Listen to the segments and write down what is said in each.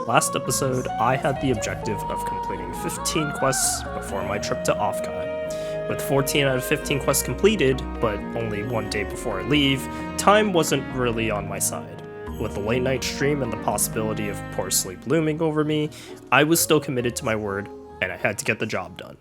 Last episode, I had the objective of completing 15 quests before my trip to Offguy. With 14 out of 15 quests completed, but only one day before I leave, time wasn't really on my side. With the late night stream and the possibility of poor sleep looming over me, I was still committed to my word, and I had to get the job done.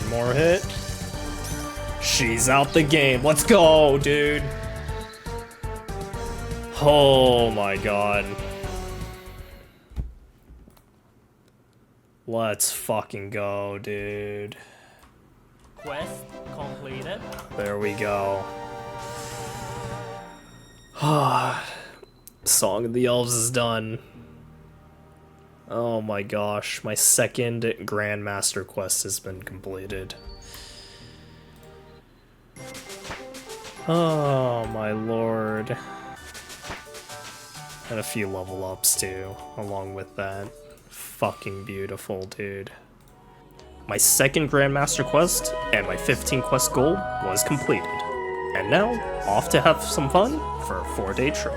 More hit. She's out the game. Let's go, dude. Oh my god. Let's fucking go, dude. Quest completed. There we go. Song of the Elves is done. Oh my gosh, my second Grandmaster quest has been completed. Oh my lord. And a few level ups too, along with that. Fucking beautiful, dude. My second Grandmaster quest and my 15 quest goal was completed. And now, off to have some fun for a 4-day trip.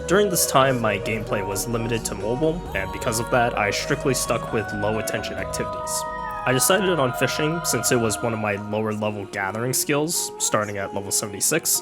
During this time, my gameplay was limited to mobile, and because of that, I strictly stuck with low attention activities. I decided on fishing since it was one of my lower level gathering skills, starting at level 76.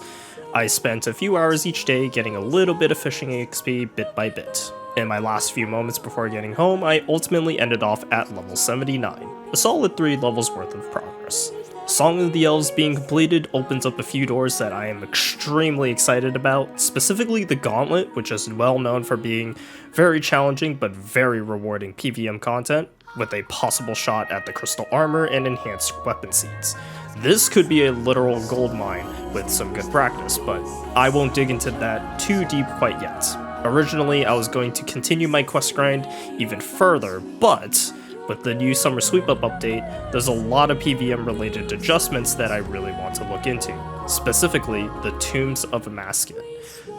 I spent a few hours each day getting a little bit of fishing XP bit by bit. In my last few moments before getting home, I ultimately ended off at level 79, a solid 3 levels worth of progress. Song of the Elves being completed opens up a few doors that I am extremely excited about, specifically the Gauntlet, which is well known for being very challenging but very rewarding PvM content, with a possible shot at the crystal armor and enhanced weapon seeds. This could be a literal gold mine with some good practice, but I won't dig into that too deep quite yet. Originally, I was going to continue my quest grind even further, but with the new Summer Sweep-Up update, there's a lot of PvM-related adjustments that I really want to look into, specifically the Tombs of Amascut.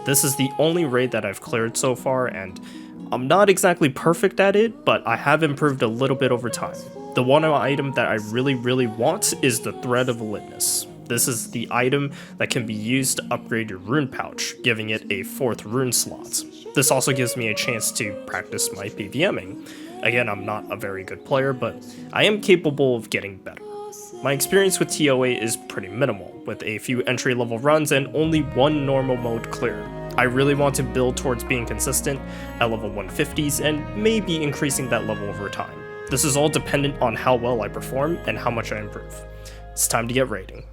This is the only raid that I've cleared so far, and I'm not exactly perfect at it, but I have improved a little bit over time. The one item that I really want is the Thread of Litness. This is the item that can be used to upgrade your rune pouch, giving it a 4th rune slot. This also gives me a chance to practice my PvMing. Again, I'm not a very good player, but I am capable of getting better. My experience with TOA is pretty minimal, with a few entry-level runs and only one normal mode cleared. I really want to build towards being consistent at level 150s and maybe increasing that level over time. This is all dependent on how well I perform and how much I improve. It's time to get raiding.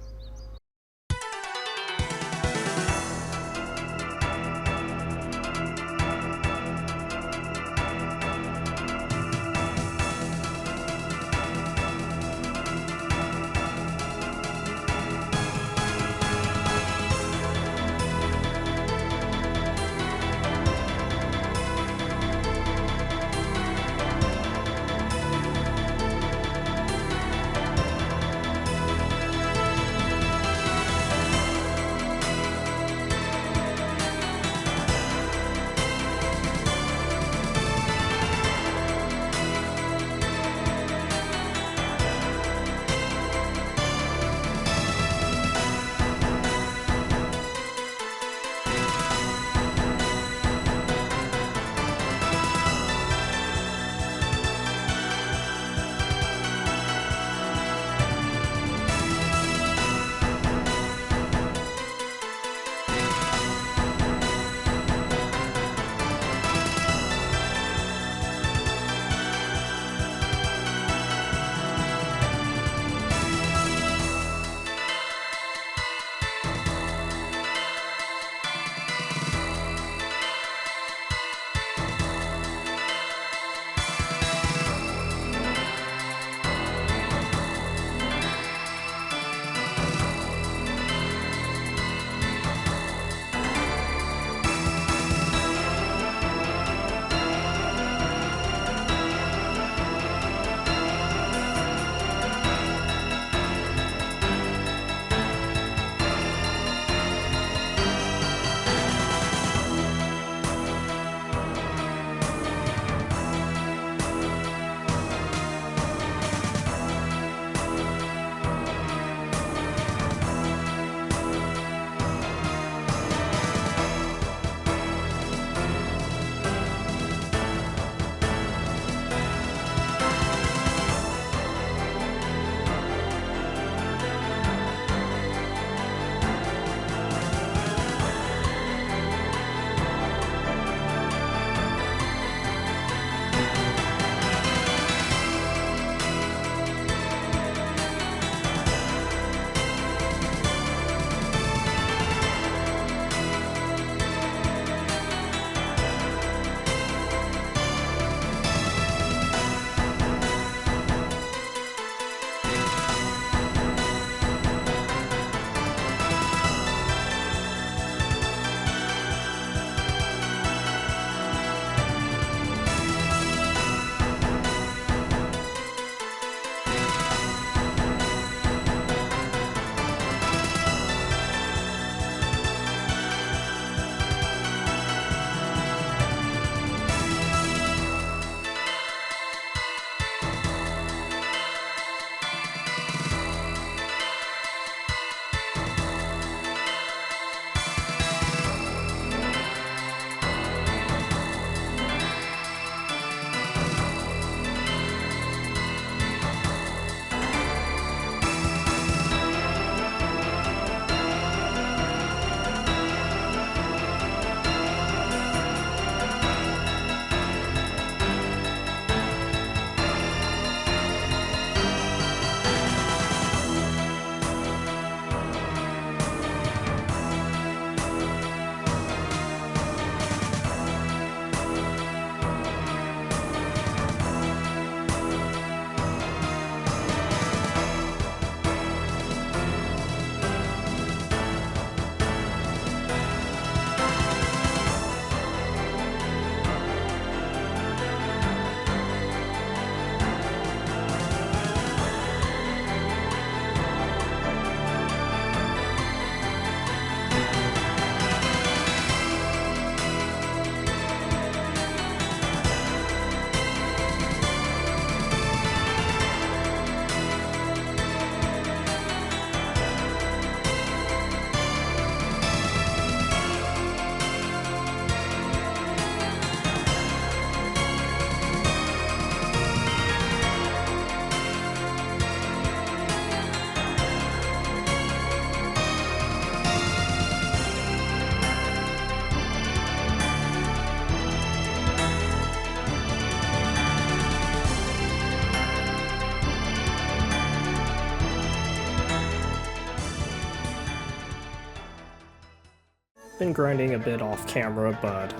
been grinding a bit off camera, but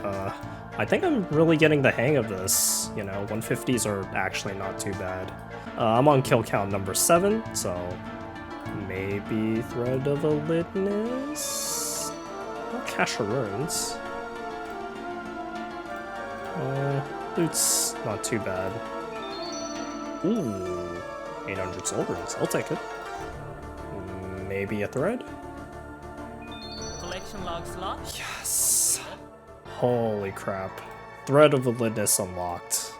I think I'm really getting the hang of this. You know, 150s are actually not too bad. I'm on kill count number 7, so maybe Thread of Elidness? Not Cache of Runes. Loot's not too bad. Ooh, 800 soul runes, I'll take it. Maybe a thread? Collection log slot. Yes! Holy crap. Thread of Elidness unlocked.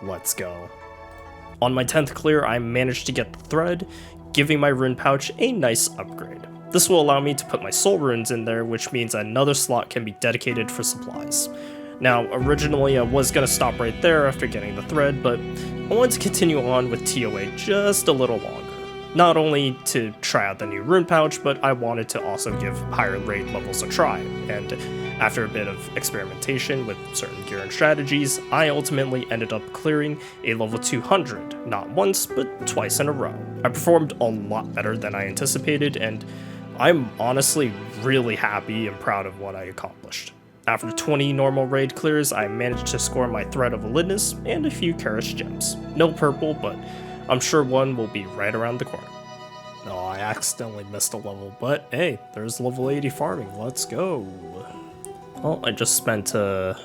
Let's go. On my 10th clear, I managed to get the thread, giving my rune pouch a nice upgrade. This will allow me to put my soul runes in there, which means another slot can be dedicated for supplies. Now, originally I was going to stop right there after getting the thread, but I wanted to continue on with TOA just a little longer. Not only to try out the new rune pouch, but I wanted to also give higher raid levels a try, and after a bit of experimentation with certain gear and strategies, I ultimately ended up clearing a level 200, not once, but twice in a row. I performed a lot better than I anticipated, and I'm honestly really happy and proud of what I accomplished. After 20 normal raid clears, I managed to score my Thread of Elidness and a few Karish gems. No purple, but I'm sure one will be right around the corner. Oh, I accidentally missed a level, but hey, there's level 80 farming, let's go. Well, I just spent a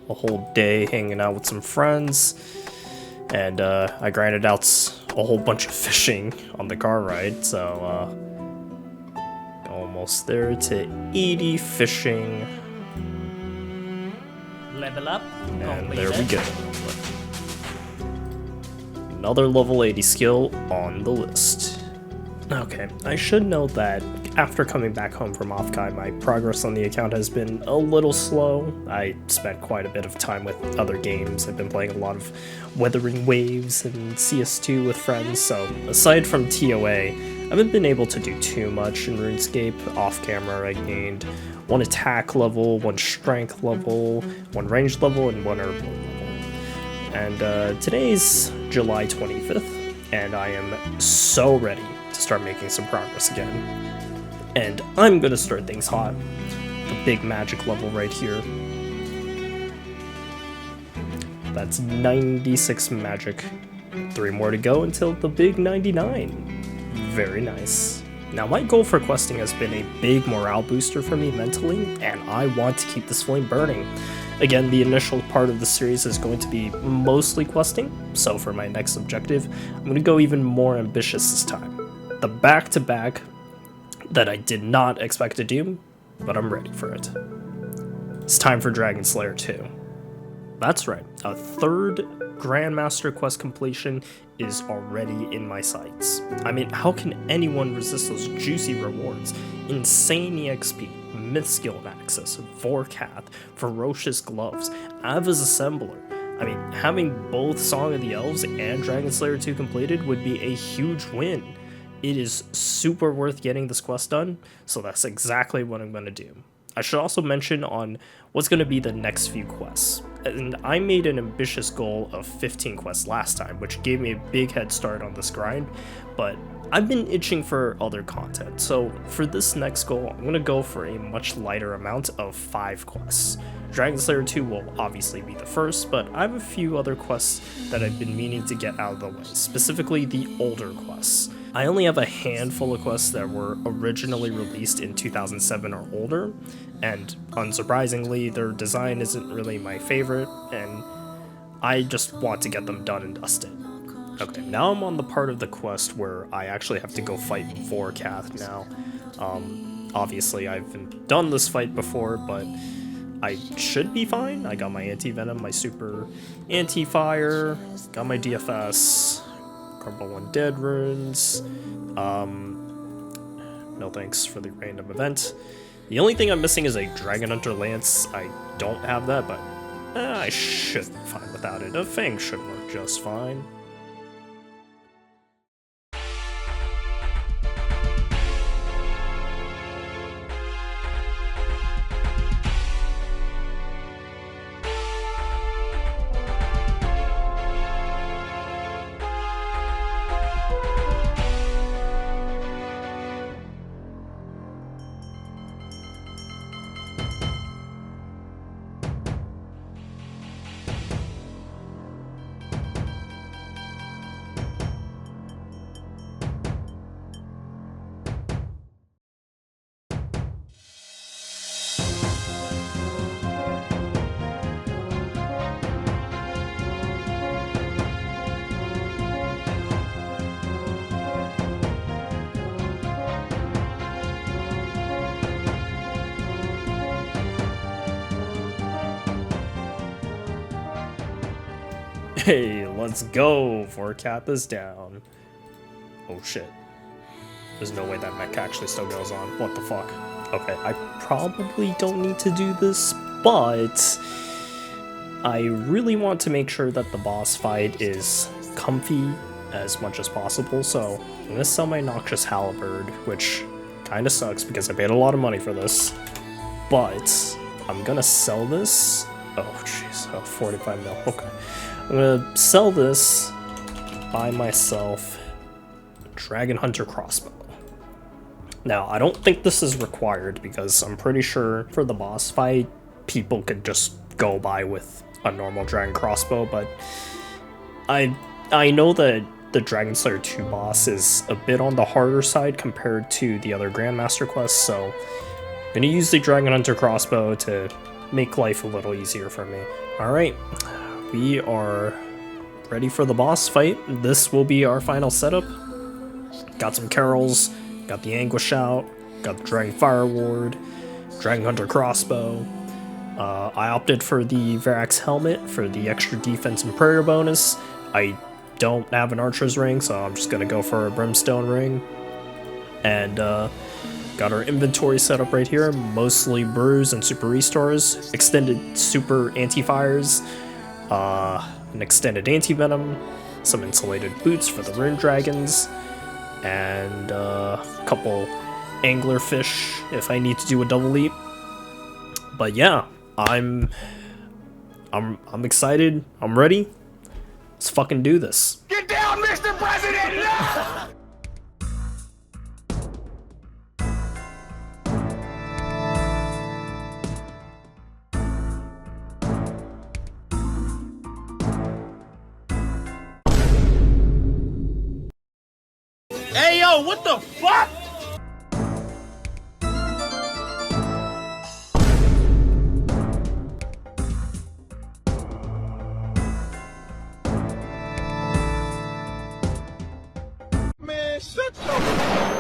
whole day hanging out with some friends, and I grinded out a whole bunch of fishing on the car ride, so almost there to 80 fishing. Level up. And there we go. Another level 80 skill on the list. Okay, I should note that after coming back home from Offkai, my progress on the account has been a little slow. I spent quite a bit of time with other games. I've been playing a lot of Wuthering Waves and CS2 with friends, so aside from TOA, I haven't been able to do too much in RuneScape. Off camera, I gained 1 attack level, 1 strength level, 1 range level, and 1 herb level. And today's July 25th, and I am so ready to start making some progress again. And I'm gonna start things hot. The big magic level right here. That's 96 magic. 3 more to go until the big 99. Very nice. Now my goal for questing has been a big morale booster for me mentally, and I want to keep this flame burning. Again, the initial part of the series is going to be mostly questing, so for my next objective, I'm going to go even more ambitious this time. The back-to-back that I did not expect to do, but I'm ready for it. It's time for Dragon Slayer 2. That's right, a 3rd Grandmaster quest completion is already in my sights. I mean, how can anyone resist those juicy rewards? Insane EXP, Mythskill access, Vorkath, Ferocious Gloves, Ava's Assembler. I mean, having both Song of the Elves and Dragon Slayer 2 completed would be a huge win. It is super worth getting this quest done, so that's exactly what I'm going to do. I should also mention on what's going to be the next few quests. And I made an ambitious goal of 15 quests last time, which gave me a big head start on this grind, but I've been itching for other content, so for this next goal, I'm going to go for a much lighter amount of 5 quests. Dragon Slayer 2 will obviously be the first, but I have a few other quests that I've been meaning to get out of the way, specifically the older quests. I only have a handful of quests that were originally released in 2007 or older, and unsurprisingly, their design isn't really my favorite, and I just want to get them done and dusted. Okay, now I'm on the part of the quest where I actually have to go fight Vorkath now. Obviously, I've done this fight before, but I should be fine. I got my anti-venom, my super anti-fire, got my DFS, Crumble 1 Dead runes. No thanks for the random event. The only thing I'm missing is a Dragon Hunter Lance. I don't have that, but I should be fine without it. A Fang should work just fine. Hey, let's go for cap is down. Oh shit. There's no way that mech actually still goes on. What the fuck? Okay, I probably don't need to do this, but I really want to make sure that the boss fight is comfy as much as possible, so I'm gonna sell my Noxious Halberd, which kinda sucks because I paid a lot of money for this, but I'm gonna sell this. Oh jeez, 45 mil, okay. I'm gonna sell this, buy myself Dragon Hunter Crossbow. Now, I don't think this is required because I'm pretty sure for the boss fight, people could just go by with a normal Dragon Crossbow, but I know that the Dragon Slayer 2 boss is a bit on the harder side compared to the other Grandmaster quests, so I'm gonna use the Dragon Hunter Crossbow to make life a little easier for me. Alright, we are ready for the boss fight. This will be our final setup. Got some carols, got the Anguish out, got the Dragon Fire Ward, Dragon Hunter Crossbow. I opted for the Vergrace helmet for the extra defense and prayer bonus. I don't have an archer's ring, so I'm just gonna go for a brimstone ring. And got our inventory set up right here, mostly brews and super restores, extended super anti-fires, an extended anti-venom, some insulated boots for the rune dragons, and a couple anglerfish if I need to do a double leap. But yeah, I'm excited. I'm ready. Let's fucking do this. Get down, Mr. President! No! Hey, yo, what the fuck? Man, shut your...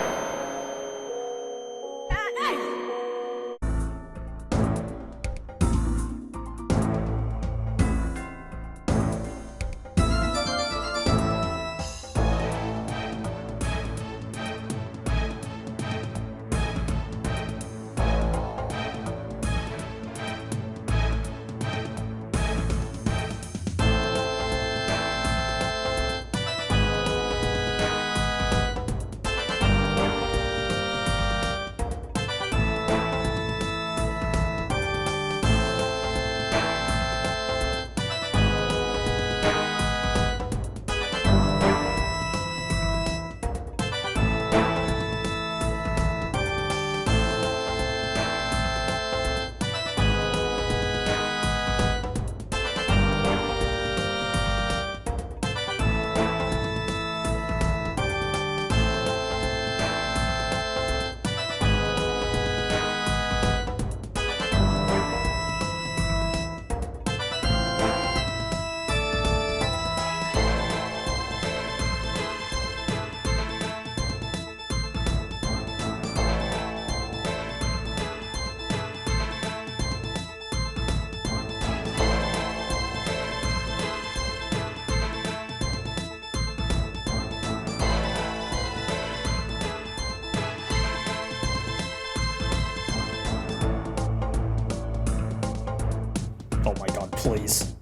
Oh my god, please.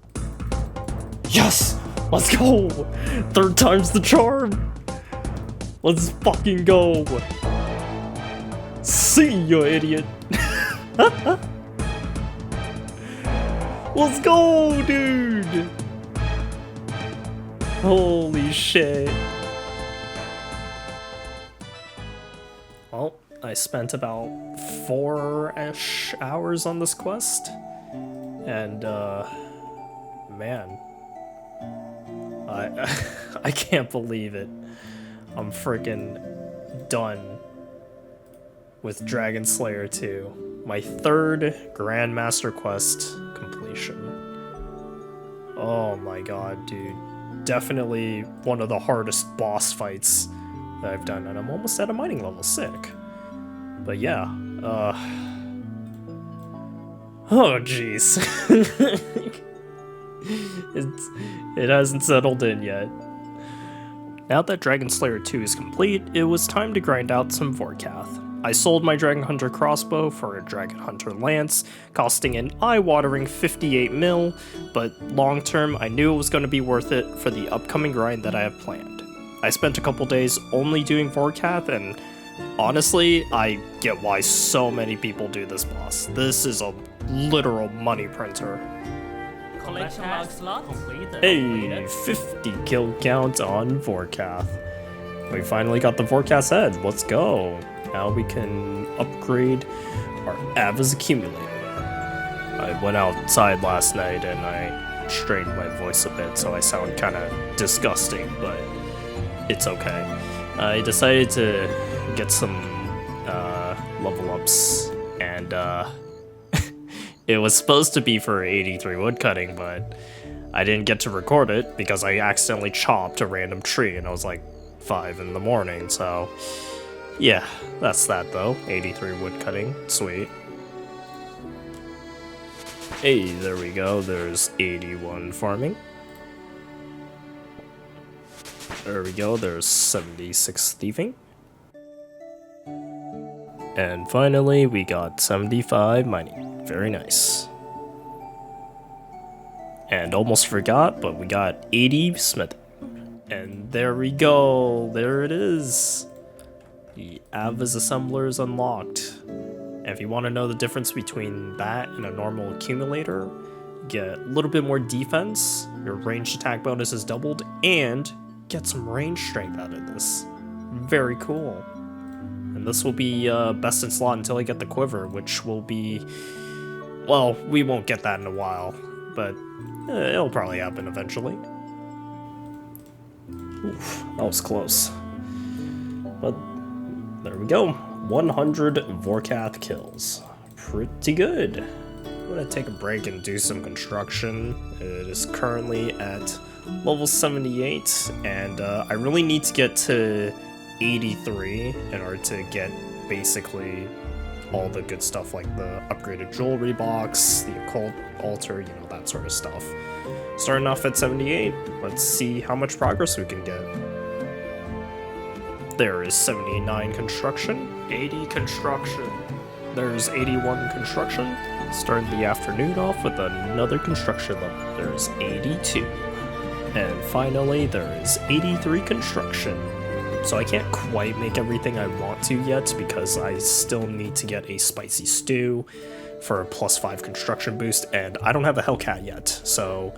Yes! Let's go! Third time's the charm! Let's fucking go! See you, idiot! Let's go, dude! Holy shit. Well, I spent about 4-ish hours on this quest. And, man, I can't believe it. I'm freaking done with Dragon Slayer 2. My third Grandmaster quest completion. Oh my god, dude. Definitely one of the hardest boss fights that I've done, and I'm almost at a mining level, sick. But yeah, oh jeez. It hasn't settled in yet. Now that Dragon Slayer 2 is complete, it was time to grind out some Vorkath. I sold my Dragon Hunter crossbow for a Dragon Hunter lance, costing an eye-watering 58 mil, but long term I knew it was going to be worth it for the upcoming grind that I have planned. I spent a couple days only doing Vorkath, and honestly, I get why so many people do this boss. This is a literal money printer. Collection log slot completed. Hey, 50 kill count on Vorkath. We finally got the Vorkath's head, let's go. Now we can upgrade our Ava's accumulator. I went outside last night and I strained my voice a bit, so I sound kinda disgusting, but it's okay. I decided to get some level ups, and it was supposed to be for 83 woodcutting, but I didn't get to record it because I accidentally chopped a random tree and I was like 5 in the morning, so yeah, that's that though. 83 woodcutting, sweet. Hey, there we go, there's 81 farming. There we go, there's 76 thieving. And finally, we got 75 mining. Very nice. And almost forgot, but we got 80 smithing. And there we go, there it is. The Ava's assembler is unlocked. And if you want to know the difference between that and a normal accumulator, you get a little bit more defense, your ranged attack bonus is doubled, and get some range strength out of this. Very cool. And this will be best in slot until I get the quiver, which will be... well, we won't get that in a while, but it'll probably happen eventually. Oof, that was close. But there we go. 100 Vorkath kills. Pretty good. I'm gonna take a break and do some construction. It is currently at level 78, and I really need to get to 83 in order to get basically all the good stuff like the upgraded jewelry box, the occult altar, you know, that sort of stuff. Starting off at 78, let's see how much progress we can get. There is 79 construction, 80 construction, there's 81 construction. Starting the afternoon off with another construction level, there's 82. And finally, there is 83 construction. So I can't quite make everything I want to yet because I still need to get a spicy stew for a +5 construction boost, and I don't have a Hellcat yet, so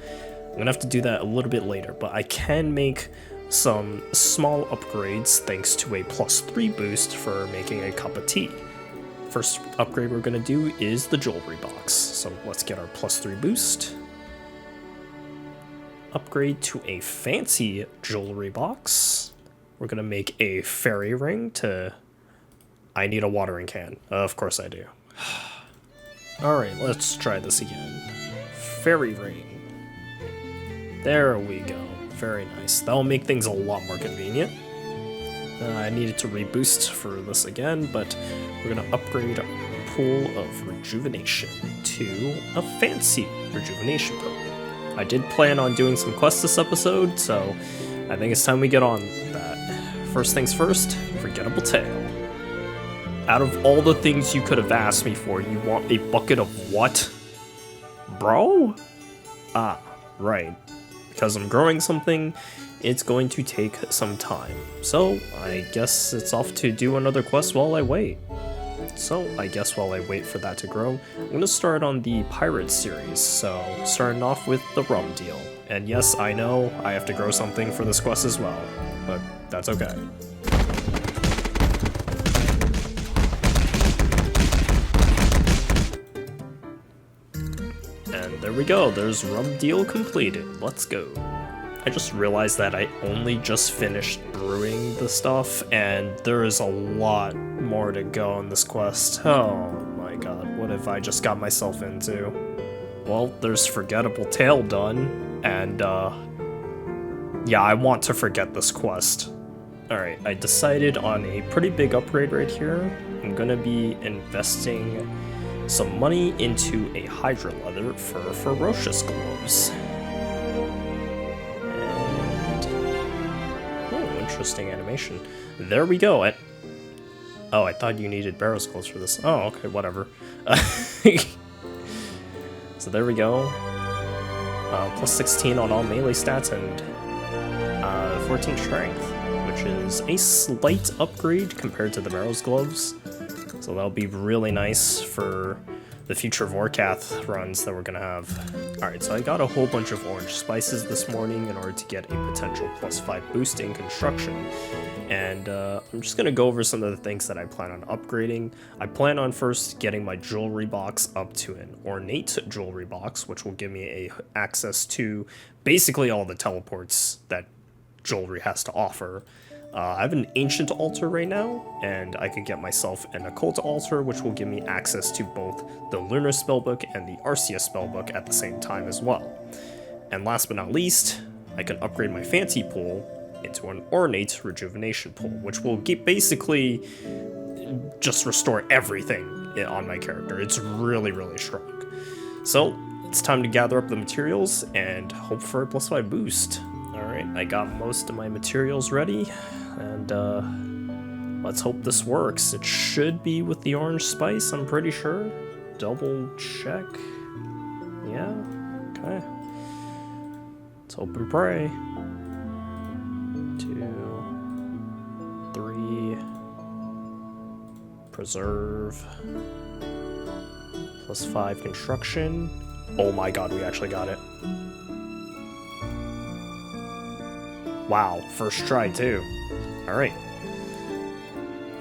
I'm gonna have to do that a little bit later, but I can make some small upgrades thanks to a +3 boost for making a cup of tea. First upgrade we're gonna do is the jewelry box, so let's get our +3 boost. Upgrade to a fancy jewelry box. We're gonna make a fairy ring to... I need a watering can. Of course I do. Alright, let's try this again. Fairy ring. There we go. Very nice. That'll make things a lot more convenient. I needed to reboost for this again, but we're gonna upgrade our pool of rejuvenation to a fancy rejuvenation pool. I did plan on doing some quests this episode, so I think it's time we get on that. First things first, forgettable tail. Out of all the things you could have asked me for, you want a bucket of what? Bro? Ah, right. Because I'm growing something, it's going to take some time. So, I guess it's off to do another quest while I wait. So, I guess while I wait for that to grow, I'm going to start on the Pirate series, so starting off with the rum deal. And yes, I know, I have to grow something for this quest as well, but that's okay. And there we go, there's rum deal completed, let's go. I just realized that I only just finished brewing the stuff, and there is a lot more to go in this quest. Oh my god, what have I just got myself into? Well, there's Forgettable Tail done, and yeah, I want to forget this quest. Alright, I decided on a pretty big upgrade right here. I'm gonna be investing some money into a Hydra leather for ferocious gloves. interesting animation. There we go. Oh, I thought you needed barrel skulls for this. Oh, okay, whatever. So there we go. Plus 16 on all melee stats and 14 strength, which is a slight upgrade compared to the Barrow's gloves. So that'll be really nice for the future Vorkath runs that we're gonna have. Alright, so I got a whole bunch of orange spices this morning in order to get a potential +5 boost in construction. And I'm just gonna go over some of the things that I plan on upgrading. I plan on first getting my jewelry box up to an ornate jewelry box, which will give me access to basically all the teleports that jewelry has to offer. I have an ancient altar right now, and I could get myself an occult altar, which will give me access to both the lunar spellbook and the Arceus spellbook at the same time as well. And last but not least, I can upgrade my fancy pool into an ornate rejuvenation pool, which will basically just restore everything on my character. It's really, really strong. So it's time to gather up the materials and hope for a +5 boost. Alright, I got most of my materials ready, and let's hope this works. It should be with the orange spice, I'm pretty sure. Double check. Yeah, okay. Let's hope and pray. 2, 3, preserve, +5 construction. Oh my god, we actually got it. Wow, first try too. Alright.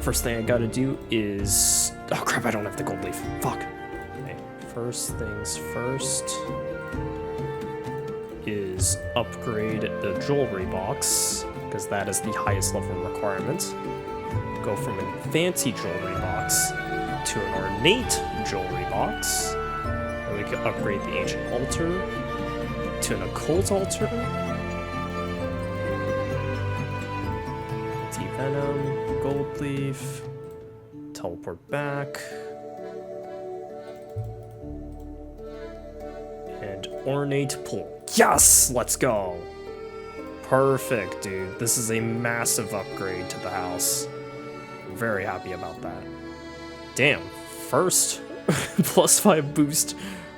First thing I gotta do is... Oh crap, I don't have the gold leaf. Fuck. Okay. First things first is upgrade the jewelry box, because that is the highest level requirement. Go from a fancy jewelry box to an ornate jewelry box. And we can upgrade the ancient altar to an occult altar. Venom, gold leaf, teleport back, and ornate pool. Yes! Let's go! Perfect, dude. This is a massive upgrade to the house. I'm very happy about that. Damn, first +5 boost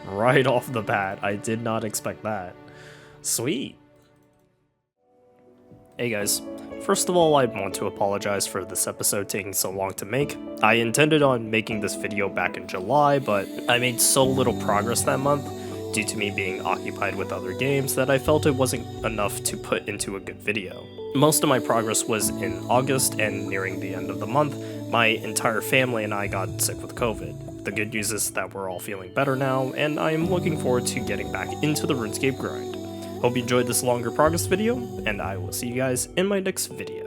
right off the bat. I did not expect that. Sweet. Hey guys, first of all, I want to apologize for this episode taking so long to make. I intended on making this video back in July, but I made so little progress that month due to me being occupied with other games that I felt it wasn't enough to put into a good video. Most of my progress was in August, and nearing the end of the month, my entire family and I got sick with COVID. The good news is that we're all feeling better now, and I am looking forward to getting back into the RuneScape grind. Hope you enjoyed this longer progress video, and I will see you guys in my next video.